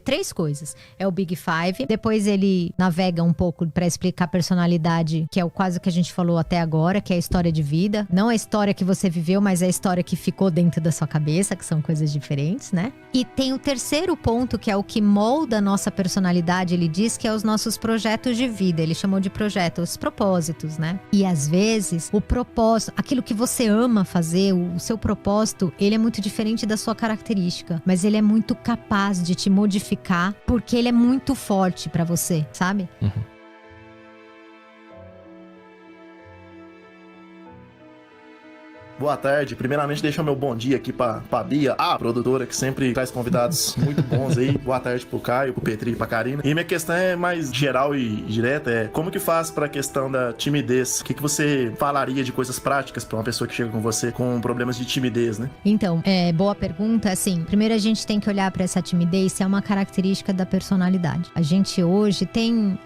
3 coisas. É o Big Five. Depois ele navega um pouco pra explicar a personalidade, que é quase o que a gente falou até agora, que é a história de vida. Não a história que você viveu, mas a história que ficou dentro da sua cabeça, que são coisas diferentes, né? E tem o terceiro ponto, que é o que molda a nossa personalidade. Ele diz que é os nossos projetos de vida. Ele chamou de projetos, os propósitos, né? E às vezes, o propósito, aquilo que você ama fazer, o seu propósito, ele é muito diferente da sua característica. Mas ele é muito capaz de te modificar, porque ele é muito forte pra você, sabe? Boa tarde. Primeiramente, deixa meu bom dia aqui pra Bia, a produtora, que sempre traz convidados muito bons aí. Boa tarde pro Caio, pro Petri e pra Karina. E minha questão é mais geral e direta, como que faz pra questão da timidez? O que você falaria de coisas práticas pra uma pessoa que chega com você com problemas de timidez, né? Então, boa pergunta. Assim, primeiro a gente tem que olhar pra essa timidez se é uma característica da personalidade. A gente hoje tem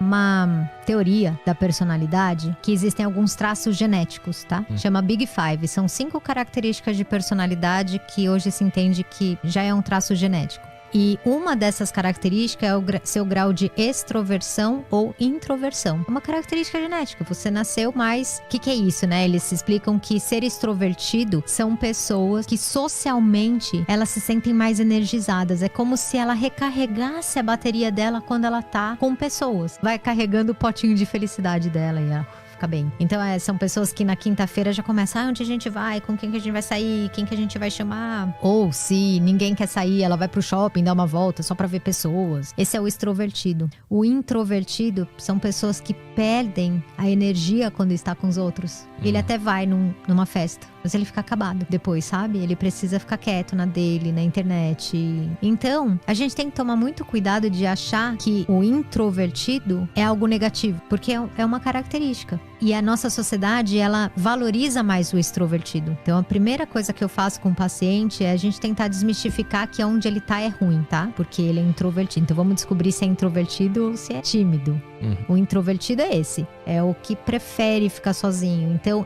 uma teoria da personalidade que existem alguns traços genéticos, tá? Chama Big Five. São 5 características de personalidade que hoje se entende que já é um traço genético. E uma dessas características é o seu grau de extroversão ou introversão. É uma característica genética. Você nasceu mais... O que é isso, né? Eles explicam que ser extrovertido são pessoas que socialmente elas se sentem mais energizadas. É como se ela recarregasse a bateria dela quando ela tá com pessoas. Vai carregando o potinho de felicidade dela e ela fica bem. Então são pessoas que na quinta-feira já começam, onde a gente vai, com quem que a gente vai sair, quem que a gente vai chamar. Ou se ninguém quer sair, ela vai pro shopping, dar uma volta só pra ver pessoas. Esse é o extrovertido. O introvertido são pessoas que perdem a energia quando está com os outros. Ele até vai numa festa, mas ele fica acabado depois, sabe? Ele precisa ficar quieto na dele, na internet. Então, a gente tem que tomar muito cuidado de achar que o introvertido é algo negativo, porque é uma característica. E a nossa sociedade, ela valoriza mais o extrovertido. Então, a primeira coisa que eu faço com o paciente é a gente tentar desmistificar que onde ele tá é ruim, tá? Porque ele é introvertido. Então, vamos descobrir se é introvertido ou se é tímido. O introvertido é esse. É o que prefere ficar sozinho. Então,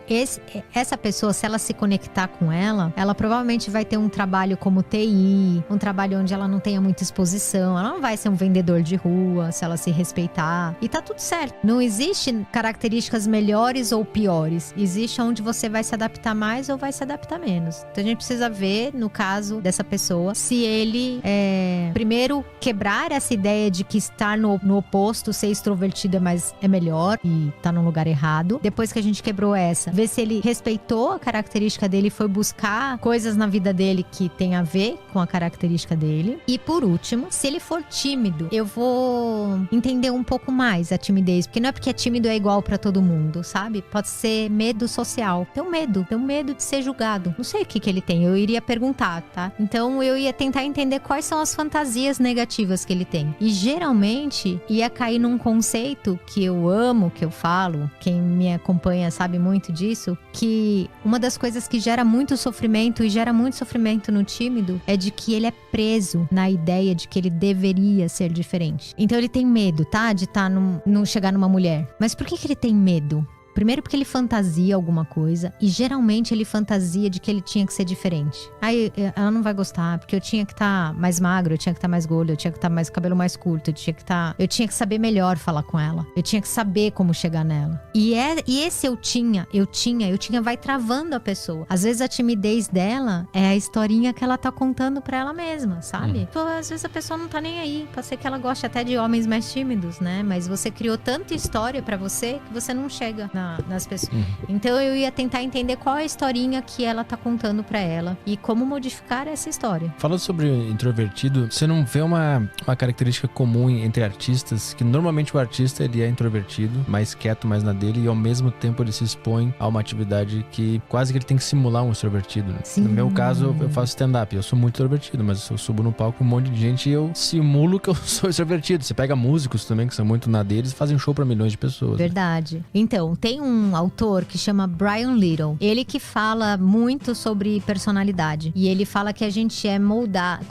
essa pessoa, se ela se conectar com ela provavelmente vai ter um trabalho como TI, um trabalho onde ela não tenha muita exposição. Ela não vai ser um vendedor de rua, se ela se respeitar. E tá tudo certo. Não existe características melhores ou piores. Existe onde você vai se adaptar mais ou vai se adaptar menos. Então, a gente precisa ver, no caso dessa pessoa, se ele, primeiro, quebrar essa ideia de que estar no oposto, ser extrovertido é melhor e tá no lugar errado. Depois que a gente quebrou essa, ver se ele respeitou a característica dele e foi buscar coisas na vida dele que tem a ver com a característica dele. E por último, se ele for tímido, eu vou entender um pouco mais a timidez, porque não é porque é tímido é igual pra todo mundo, sabe? Pode ser medo social. Tem um medo de ser julgado. Não sei o que ele tem, eu iria perguntar, tá? Então eu ia tentar entender quais são as fantasias negativas que ele tem. E geralmente ia cair num conceito que eu amo, que eu falo, quem me acompanha sabe muito disso, que uma das coisas que gera muito sofrimento e gera muito sofrimento no tímido é de que ele é preso na ideia de que ele deveria ser diferente. Então ele tem medo, tá? De não chegar numa mulher. Mas por que ele tem medo? Primeiro porque ele fantasia alguma coisa e geralmente ele fantasia de que ele tinha que ser diferente. Aí ela não vai gostar, porque eu tinha que estar mais magro, eu tinha que estar mais gordo, eu tinha que estar mais cabelo mais curto, eu tinha que saber melhor falar com ela. Eu tinha que saber como chegar nela. E esse eu tinha vai travando a pessoa. Às vezes a timidez dela é a historinha que ela tá contando pra ela mesma, sabe? Então, às vezes a pessoa não tá nem aí. Pode ser que ela goste até de homens mais tímidos, né? Mas você criou tanta história pra você que você não chega nas pessoas. Então eu ia tentar entender qual é a historinha que ela tá contando pra ela e como modificar essa história. Falando sobre o introvertido, você não vê uma característica comum entre artistas, que normalmente o artista ele é introvertido, mais quieto, mais na dele, e ao mesmo tempo ele se expõe a uma atividade que quase que ele tem que simular um extrovertido, né? Sim. No meu caso, eu faço stand-up, eu sou muito introvertido, mas eu subo no palco com um monte de gente e eu simulo que eu sou extrovertido. Você pega músicos também que são muito na deles e fazem show pra milhões de pessoas. Verdade. Então, tem Tem um autor que chama Brian Little. Ele que fala muito sobre personalidade. E ele fala que a gente é moldar...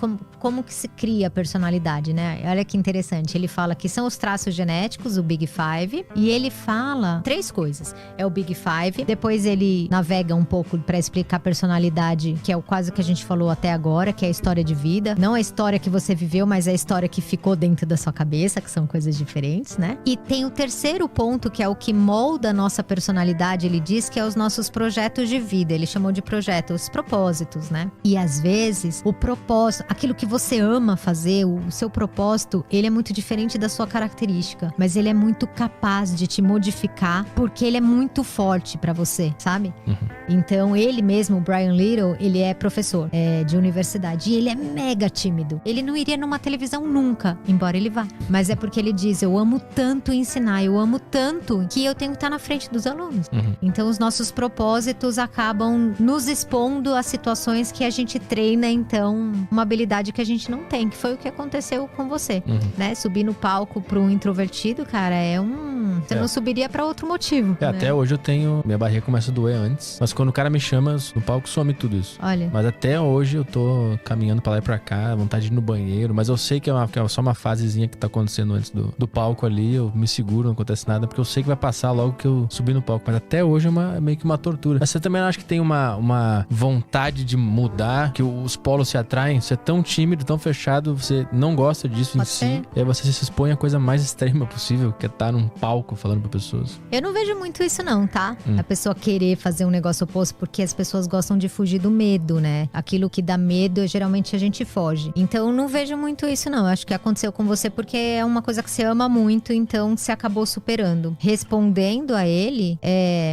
Como que se cria a personalidade, né? Olha que interessante. Ele fala que são os traços genéticos, o Big Five. E ele fala 3 coisas. É o Big Five. Depois ele navega um pouco pra explicar a personalidade, que é o quase que a gente falou até agora, que é a história de vida. Não a história que você viveu, mas a história que ficou dentro da sua cabeça, que são coisas diferentes, né? E tem o terceiro ponto, que é o que molda a nossa personalidade. Ele diz que é os nossos projetos de vida. Ele chamou de projetos, propósitos, né? E às vezes, o propósito, aquilo que você ama fazer, o seu propósito, ele é muito diferente da sua característica, mas ele é muito capaz de te modificar, porque ele é muito forte pra você, sabe? Então, ele mesmo, o Brian Little, ele é professor de universidade, e ele é mega tímido. Ele não iria numa televisão nunca, embora ele vá. Mas é porque ele diz, eu amo tanto ensinar, eu amo tanto, que eu tenho que estar na frente dos alunos. Então, os nossos propósitos acabam nos expondo a situações que a gente treina, então, uma habilidade que a gente não tem, que foi o que aconteceu com você, né? Subir no palco para um introvertido, cara, você não subiria pra outro motivo, né? Até hoje eu tenho... Minha barriga começa a doer antes, mas quando o cara me chama no palco, some tudo isso. Olha. Mas até hoje eu tô caminhando pra lá e pra cá, vontade de ir no banheiro, mas eu sei que é só uma fasezinha que tá acontecendo antes do palco ali, eu me seguro, não acontece nada, porque eu sei que vai passar logo que eu subir no palco, mas até hoje é meio que uma tortura. Mas você também não acha que tem uma vontade de mudar, que os polos se atraem? Você é tão tímido, tão fechado, você não gosta disso em si, e aí você se expõe à coisa mais extrema possível, que é estar num palco falando pra pessoas. Eu não vejo muito isso não, tá? A pessoa querer fazer um negócio oposto, porque as pessoas gostam de fugir do medo, né? Aquilo que dá medo, geralmente a gente foge. Então eu não vejo muito isso não. Eu acho que aconteceu com você porque é uma coisa que você ama muito, então você acabou superando. Respondendo a ele,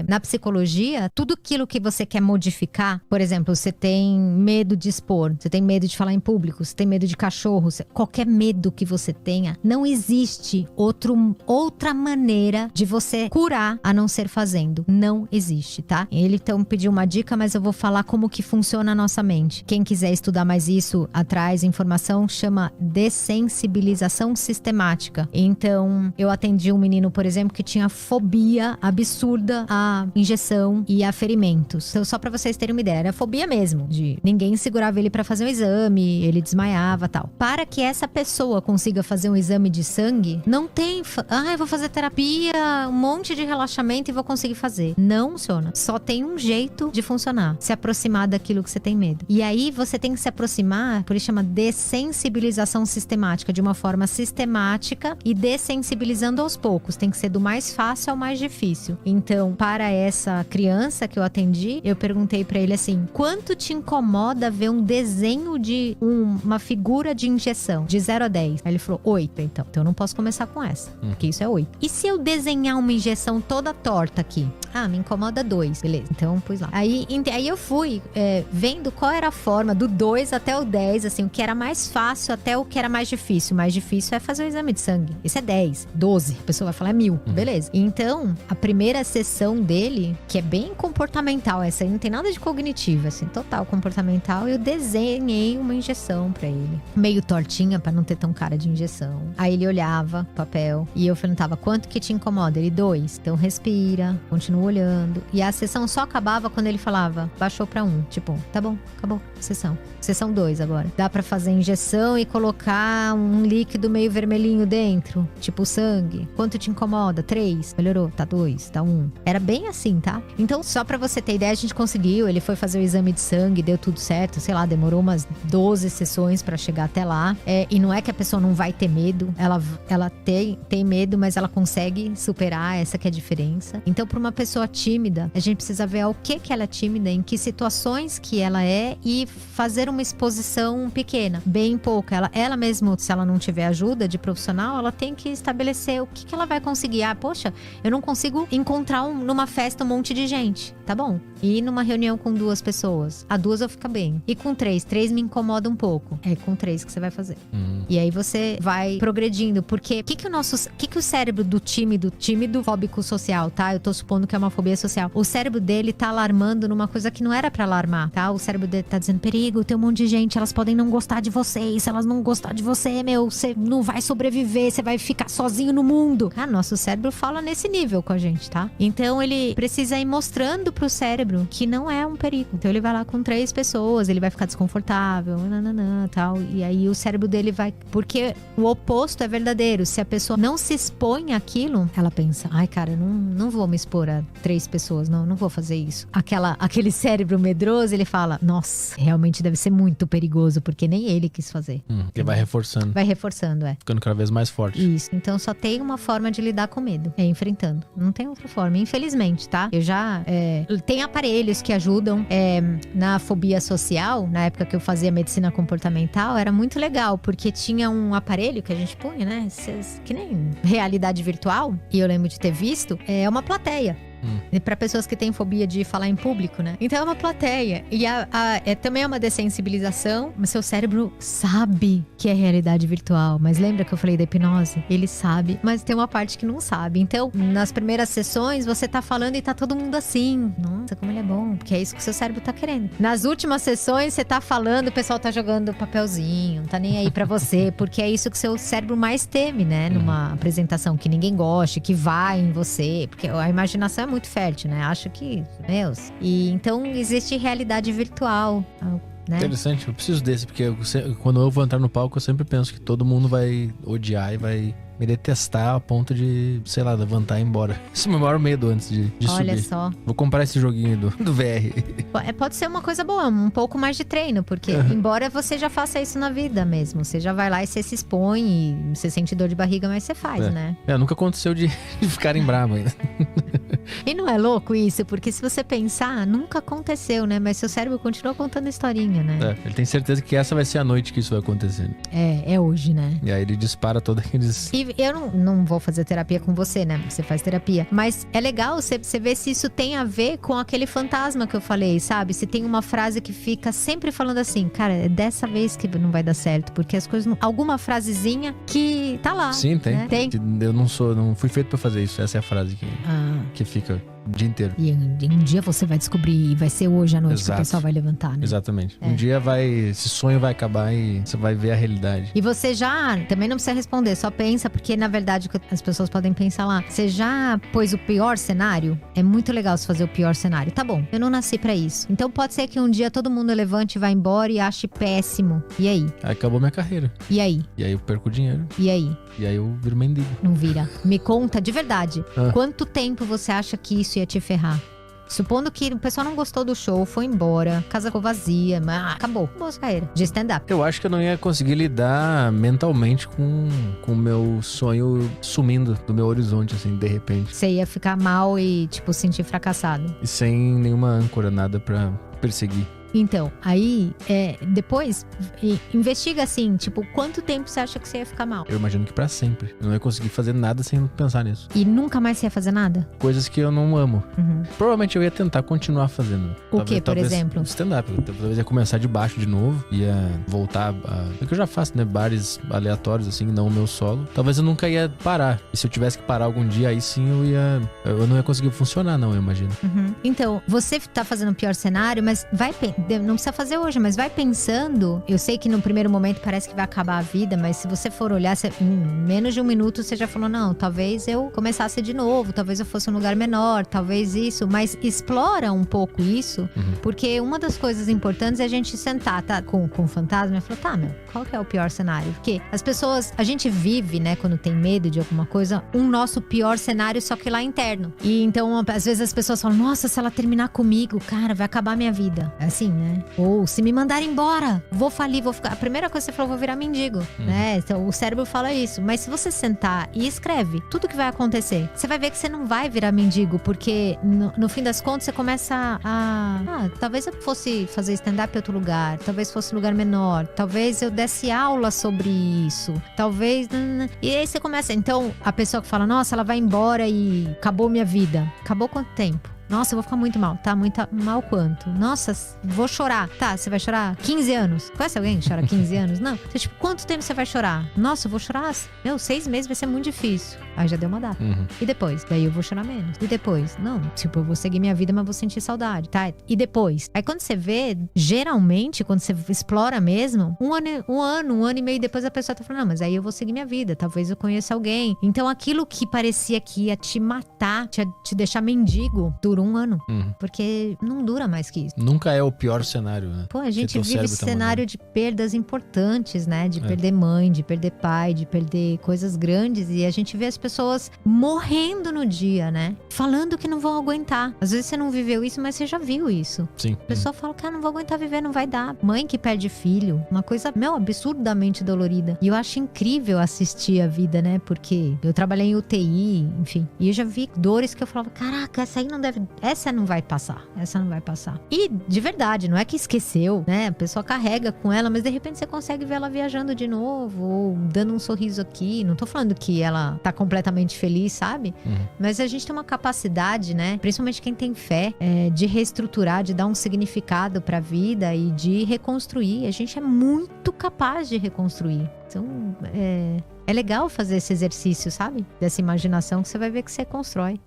na psicologia, tudo aquilo que você quer modificar, por exemplo, você tem medo de expor, você tem medo de falar em público, você tem medo de cachorro, qualquer medo que você tenha, não existe outra maneira de você curar a não ser fazendo. Não existe, tá? Ele então pediu uma dica, mas eu vou falar como que funciona a nossa mente. Quem quiser estudar mais isso, atrás informação, chama dessensibilização sistemática. Então, eu atendi um menino, por exemplo, que tinha fobia absurda à injeção e a ferimentos. Então, só pra vocês terem uma ideia, era fobia mesmo, de ninguém segurava ele pra fazer um exame, ele desmaiava, tal. Para que essa pessoa consiga fazer um exame de sangue, não tem, eu vou fazer terapia, um monte de relaxamento e vou conseguir fazer. Não funciona. Só tem um jeito de funcionar. Se aproximar daquilo que você tem medo. E aí você tem que se aproximar, por isso chama dessensibilização sistemática, de uma forma sistemática e dessensibilizando aos poucos. Tem que ser do mais fácil ao mais difícil. Então, para essa criança que eu atendi, eu perguntei pra ele assim, quanto te incomoda ver um desenho de uma figura de injeção? De 0 a 10. Aí ele falou, 8, então. Então eu não posso começar com essa, porque isso é 8. E se eu desenhar uma injeção toda torta aqui? Me incomoda 2, beleza. Então pus lá. Aí eu fui vendo qual era a forma do 2 até o 10, assim, o que era mais fácil até o que era mais difícil. O mais difícil é fazer o exame de sangue. Esse é 10, 12. A pessoa vai falar 1000, beleza. Então, a primeira sessão dele, que é bem comportamental, essa aí não tem nada de cognitivo, assim, total comportamental, eu desenhei uma injeção pra ele. Meio tortinha, pra não ter tão cara de injeção. Aí ele olhava o papel e eu perguntava, quanto que te incomoda? Ele, 2. Então respira, continua olhando. E a sessão só acabava quando ele falava, baixou pra 1. Tipo, tá bom, acabou a sessão. Sessão 2 agora. Dá pra fazer injeção e colocar um líquido meio vermelhinho dentro, tipo sangue. Quanto te incomoda? 3. Melhorou? Tá 2, tá 1. Era bem assim, tá? Então, só pra você ter ideia, a gente conseguiu. Ele foi fazer o exame de sangue, deu tudo certo. Sei lá, demorou umas 12 sessões pra chegar até lá. E não é que a pessoa não vai ter medo. Ela tem medo, mas ela consegue superar. Essa que é a diferença. Então, pra uma pessoa tímida, a gente precisa ver ao que ela é tímida, em que situações que ela é e fazer uma exposição pequena, bem pouca. Ela mesmo, se ela não tiver ajuda de profissional, ela tem que estabelecer o que ela vai conseguir. Poxa, eu não consigo encontrar numa festa um monte de gente. Tá bom. E numa reunião com 2 pessoas. A 2 eu fico bem. E com 3 me incomoda um pouco. É com 3 que você vai fazer. E aí você vai progredindo. Porque o que o cérebro do tímido fóbico social, tá? Eu tô supondo que é uma fobia social. O cérebro dele tá alarmando numa coisa que não era pra alarmar, tá? O cérebro dele tá dizendo, perigo, tem um monte de gente, elas podem não gostar de você. E se elas não gostar de você, você não vai sobreviver, você vai ficar sozinho no mundo. Cara, nosso cérebro fala nesse nível com a gente. gente, tá? Então ele precisa ir mostrando pro cérebro que não é um perigo. Então ele vai lá com 3 pessoas, ele vai ficar desconfortável, tal. E aí o cérebro dele vai... Porque o oposto é verdadeiro. Se a pessoa não se expõe àquilo, ela pensa, ai cara, não vou me expor a 3 pessoas, não vou fazer isso. Aquele cérebro medroso, ele fala, nossa, realmente deve ser muito perigoso, porque nem ele quis fazer. Porque vai reforçando. Vai reforçando, Ficando cada vez mais forte. Isso. Então só tem uma forma de lidar com medo, é enfrentando. Não tem outra forma, infelizmente, tá? Eu já... tem aparelhos que ajudam na fobia social, na época que eu fazia medicina comportamental, era muito legal, porque tinha um aparelho que a gente punha, né? Que nem realidade virtual, e eu lembro de ter visto, é uma plateia. Para pessoas que têm fobia de falar em público, né? Então é uma plateia. E também é uma dessensibilização. Mas seu cérebro sabe que é realidade virtual. Mas lembra que eu falei da hipnose? Ele sabe, mas tem uma parte que não sabe. Então, nas primeiras sessões, você tá falando e tá todo mundo assim. Nossa, como ele é bom. Porque é isso que seu cérebro tá querendo. Nas últimas sessões, você tá falando, o pessoal tá jogando papelzinho. Não tá nem aí pra você. Porque é isso que seu cérebro mais teme, né? Numa apresentação que ninguém goste, que vai em você. Porque a imaginação é muito fértil, né? Acho que, E então existe realidade virtual, né? Interessante, eu preciso desse, porque quando eu vou entrar no palco, eu sempre penso que todo mundo vai odiar e vai me detestar a ponto de, sei lá, levantar e ir embora. Esse é o meu maior medo antes de subir. Olha só. Vou comprar esse joguinho do VR. Pode ser uma coisa boa, um pouco mais de treino, porque embora você já faça isso na vida mesmo, você já vai lá e você se expõe e você sente dor de barriga, mas você faz, né? Nunca aconteceu de ficarem bravos ainda. E não é louco isso? Porque se você pensar, nunca aconteceu, né? Mas seu cérebro continua contando historinha, né? Ele tem certeza que essa vai ser a noite que isso vai acontecer. É hoje, né? E aí ele dispara todos aqueles... E eu não vou fazer terapia com você, né? Você faz terapia. Mas é legal você ver se isso tem a ver com aquele fantasma que eu falei, sabe? Se tem uma frase que fica sempre falando assim, cara, é dessa vez que não vai dar certo. Porque as coisas não... Alguma frasezinha que tá lá. Sim, tem. Né? Tem. Eu não fui feito pra fazer isso. Essa é a frase que fica o dia inteiro. E um dia você vai descobrir, e vai ser hoje à noite. Exato. Que o pessoal vai levantar, né? Exatamente. Um dia esse sonho vai acabar e você vai ver a realidade. E você também não precisa responder, só pensa, porque na verdade as pessoas podem pensar lá, você já pôs o pior cenário? É muito legal você fazer o pior cenário. Tá bom, eu não nasci pra isso. Então pode ser que um dia todo mundo levante, vá embora e ache péssimo. E aí? Aí acabou minha carreira. E aí? E aí eu perco dinheiro. E aí? E aí eu viro mendigo. Não vira. Me conta de verdade. Quanto tempo você acha que isso ia te ferrar? Supondo que o pessoal não gostou do show, foi embora, casa ficou vazia, mas acabou a sua carreira de stand-up. Eu acho que eu não ia conseguir lidar mentalmente com o meu sonho sumindo do meu horizonte, assim, de repente. Você ia ficar mal e, sentir fracassado. E sem nenhuma âncora, nada pra perseguir. Então, aí, depois, investiga assim, quanto tempo você acha que você ia ficar mal? Eu imagino que pra sempre. Eu não ia conseguir fazer nada sem pensar nisso. E nunca mais você ia fazer nada? Coisas que eu não amo. Provavelmente eu ia tentar continuar fazendo. O que, por exemplo? Stand-up. Talvez ia começar de baixo de novo, ia voltar o que eu já faço, né? Bares aleatórios, assim, não o meu solo. Talvez eu nunca ia parar. E se eu tivesse que parar algum dia, aí sim eu não ia conseguir funcionar, não, eu imagino. Então, você tá fazendo o pior cenário, mas não precisa fazer hoje, mas vai pensando. Eu sei que no primeiro momento parece que vai acabar a vida, mas se você for olhar, em menos de 1 minuto você já falou, não, talvez eu começasse de novo, talvez eu fosse um lugar menor, talvez isso, mas explora um pouco isso, porque uma das coisas importantes é a gente sentar, tá, com o fantasma e falar, qual que é o pior cenário? Porque as pessoas, a gente vive, né, quando tem medo de alguma coisa, nosso pior cenário, só que lá interno. E então, às vezes as pessoas falam, nossa, se ela terminar comigo, cara, vai acabar a minha vida. É assim, né? Ou se me mandarem embora, vou falir, vou ficar... A primeira coisa que você falou, vou virar mendigo, né? Então o cérebro fala isso. Mas se você sentar e escreve tudo que vai acontecer, você vai ver que você não vai virar mendigo, porque no fim das contas você começa talvez eu fosse fazer stand-up em outro lugar, talvez fosse um lugar menor, talvez eu desse aula sobre isso, talvez... E aí você começa... Então a pessoa que fala, nossa, ela vai embora e acabou minha vida. Acabou quanto tempo? Nossa, eu vou ficar muito mal. Tá, muito mal quanto? Nossa, vou chorar. Tá, você vai chorar 15 anos. Conhece alguém que chora 15 anos? Não. Então, quanto tempo você vai chorar? Nossa, eu vou chorar... 6 meses vai ser muito difícil. Aí já deu uma data. E depois? Daí eu vou chorar menos. E depois? Não, tipo, eu vou seguir minha vida, mas vou sentir saudade, tá? E depois? Aí quando você vê, geralmente, quando você explora mesmo, um ano e meio depois a pessoa tá falando, não, mas aí eu vou seguir minha vida, talvez eu conheça alguém. Então aquilo que parecia que ia te matar, te deixar mendigo, dura um ano. Porque não dura mais que isso. Nunca é o pior cenário, né? Pô, a gente vive esse cenário de perdas importantes, né? De perder mãe, de perder pai, de perder coisas grandes. E a gente vê as pessoas morrendo no dia, né? Falando que não vão aguentar. Às vezes você não viveu isso, mas você já viu isso. Sim. A pessoa fala, cara, não vou aguentar viver, não vai dar. Mãe que perde filho, uma coisa, absurdamente dolorida. E eu acho incrível assistir a vida, né? Porque eu trabalhei em UTI, enfim. E eu já vi dores que eu falava, caraca, essa não vai passar. Essa não vai passar. E, de verdade, não é que esqueceu, né? A pessoa carrega com ela, mas de repente você consegue ver ela viajando de novo, ou dando um sorriso aqui. Não tô falando que ela tá completamente feliz, sabe? Mas a gente tem uma capacidade, né? Principalmente quem tem fé, de reestruturar, de dar um significado pra vida e de reconstruir. A gente é muito capaz de reconstruir. Então, é legal fazer esse exercício, sabe? Dessa imaginação que você vai ver que você constrói.